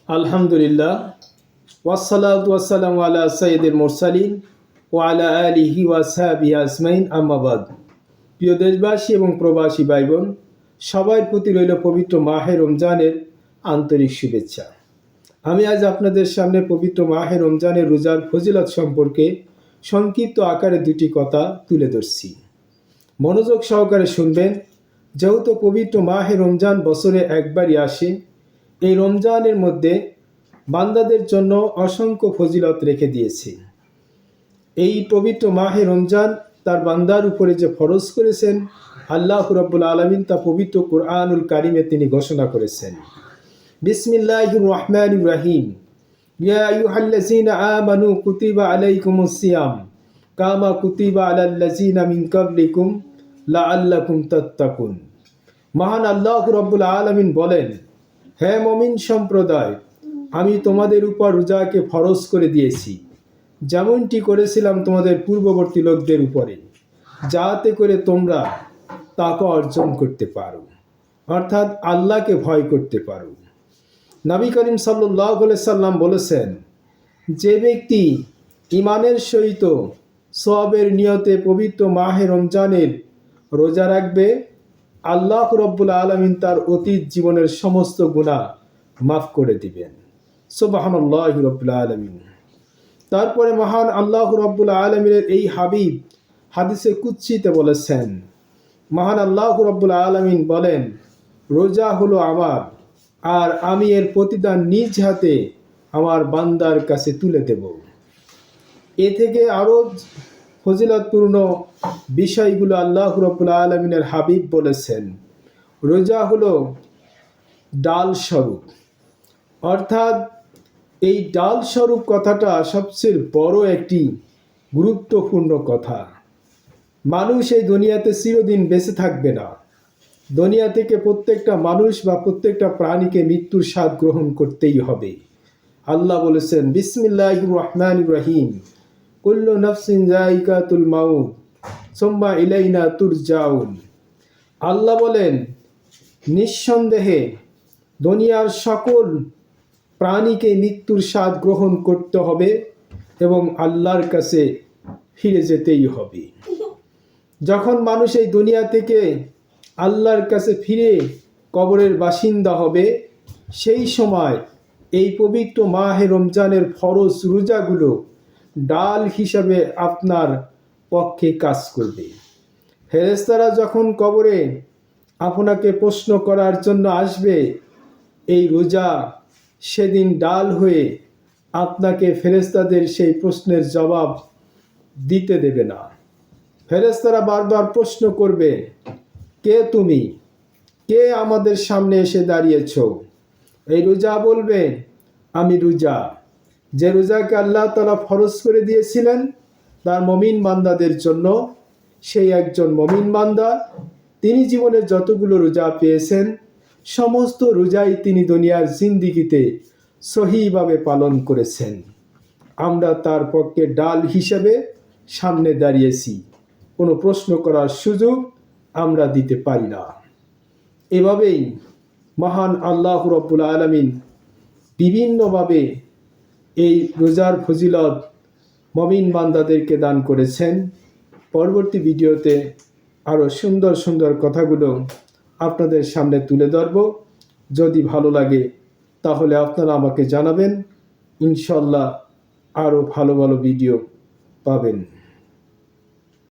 আলহামদুলিল্লাহ ওয়াসসালাতু ওয়াসসালামু আলা সাইয়্যিদিল মুরসালিন ওয়া আলা আলিহি ওয়া সাহবিহি আজমাইন আম্মা বাদ। প্রিয় দেশবাসী এবং প্রবাসী ভাই বোন, সবার প্রতি রইল পবিত্র মাহে রমজানের আন্তরিক শুভেচ্ছা। আমি আজ আপনাদের সামনে পবিত্র মাহে রমজানের রোজার ফজিলত সম্পর্কে সংক্ষিপ্ত আকারে দুটি কথা তুলে ধরছি। মনোযোগ সহকারে শুনবেন, যেহেতু পবিত্র মাহে রমজান বছরে একবারই আসে। এই রমজানের মধ্যে বান্দাদের জন্য অসংখ্য ফজিলত রেখে দিয়েছে। এই পবিত্র মাহে রমজান তার বান্দার উপরে যে ফরজ করেছেন, আল্লাহ রাব্বুল আলামিন তা পবিত্র কুরআনুল কারিমে তিনি ঘোষণা করেছেন। বিসমিল্লাহির রহমানির রহিম। ইয়া আইয়ুহাল্লাযীনা আমানু কুতিবা আলাইকুমুস সিয়াম কামা কুতিবা আলাল্লাযীনা মিন ক্বাবলিকুম লাআল্লাকুম তাত্তাকুন। মহান আল্লাহ রাব্বুল আলামিন বলেন, হে মুমিন সম্প্রদায়, আমি তোমাদের উপর রোজাকে ফরজ করে দিয়েছি, যেমনটি করেছিলাম তোমাদের পূর্ববর্তী লোকদের উপরে, যাতে করে তোমরা তাকওয়া অর্জন করতে পারো, অর্থাৎ আল্লাহকে ভয় করতে পারো। নবী করিম সাল্লাল্লাহু আলাইহি সাল্লাম বলেছেন, যে ব্যক্তি ঈমানের সহিত সওয়াবের নিয়তে পবিত্র মাহে রমজানের রোজা রাখবে, আল্লাহ রাব্বুল আলামিন তার অতীত জীবনের সমস্ত গুনাহ মাফ করে দিবেন। সুবহানাল্লাহি রাব্বিল আলামিন। তারপরে মহান আল্লাহ রাব্বুল আলামিনের এই হাবিব হাদিসে কুদসিতে বলেছেন, মহান আল্লাহ রাব্বুল আলামিন বলেন, রোজা হলো আমার, আর আমি এর প্রতিদান নিজ হাতে আমার বান্দার কাছে তুলে দেব। এ থেকে আরও ফজিলতপূর্ণ বিষয়গুলো আল্লাহ রাব্বুল আলামিনের হাবিব বলেছেন। রোজা হলো ডাল স্বরূপ, অর্থাৎ এই ডাল স্বরূপ কথাটা সবচেয়ে বড় একটি গুরুত্বপূর্ণ কথা। মানুষ এই দুনিয়াতে চিরদিন বেঁচে থাকবে না। দুনিয়া থেকে প্রত্যেকটা মানুষ বা প্রত্যেকটা প্রাণীকে মৃত্যুর স্বাদ গ্রহণ করতেই হবে। আল্লাহ বলেছেন, বিসমিল্লাহির রহমানির রহিম, কুল্লু নাফসিন যায়িকাতুল মাউত সুম্মা ইলাইনা তুরজাউন। আল্লাহ বলেন, নিঃসন্দেহে দুনিয়ার সকল প্রাণীকে মৃত্যুর স্বাদ গ্রহণ করতে হবে এবং আল্লাহর কাছে ফিরে যেতেই হবে। যখন মানুষ এই দুনিয়া থেকে আল্লাহর কাছে ফিরে কবরের বাসিন্দা হবে, সেই সময় এই পবিত্র মাহে রমজানের ফরজ রোজাগুলো ডাল হিসাবে আপনার পক্ষে কাজ করবে। ফেরেশতারা যখন কবরে আপনাকে প্রশ্ন করার জন্য আসবে, এই রোজা সেদিন ডাল হয়ে আপনাকে ফেরেশতাদের সেই প্রশ্নের জবাব দিতে দেবে না। ফেরেশতারা বারবার প্রশ্ন করবে, কে তুমি? কে আমাদের সামনে এসে দাঁড়িয়েছ? এই রোজা বলবে, আমি রোজা, যে রোজাকে আল্লাহ তাআলা ফরজ করে দিয়েছিলেন তার মুমিন বান্দাদের জন্য। সেই একজন মুমিন বান্দা, তিনি জীবনে যতগুলো রোজা পেয়েছেন সমস্ত রোজাই তিনি দুনিয়ার জিন্দিগিতে সহিভাবে পালন করেছেন। আমরা তার পক্ষে ডাল হিসেবে সামনে দাঁড়িয়েছি, কোনো প্রশ্ন করার সুযোগ আমরা দিতে পারি না। এভাবেই মহান আল্লাহ রাব্বুল আলামিন বিভিন্নভাবে এই রোজার ফজিলত মুমিন বান্দাদেরকে দান করেছেন। পরবর্তী ভিডিওতে আরও সুন্দর সুন্দর কথাগুলো আপনাদের সামনে তুলে ধরব। যদি ভালো লাগে তাহলে আপনারা আমাকে জানাবেন, ইনশাল্লাহ আরও ভালো ভালো ভিডিও পাবেন।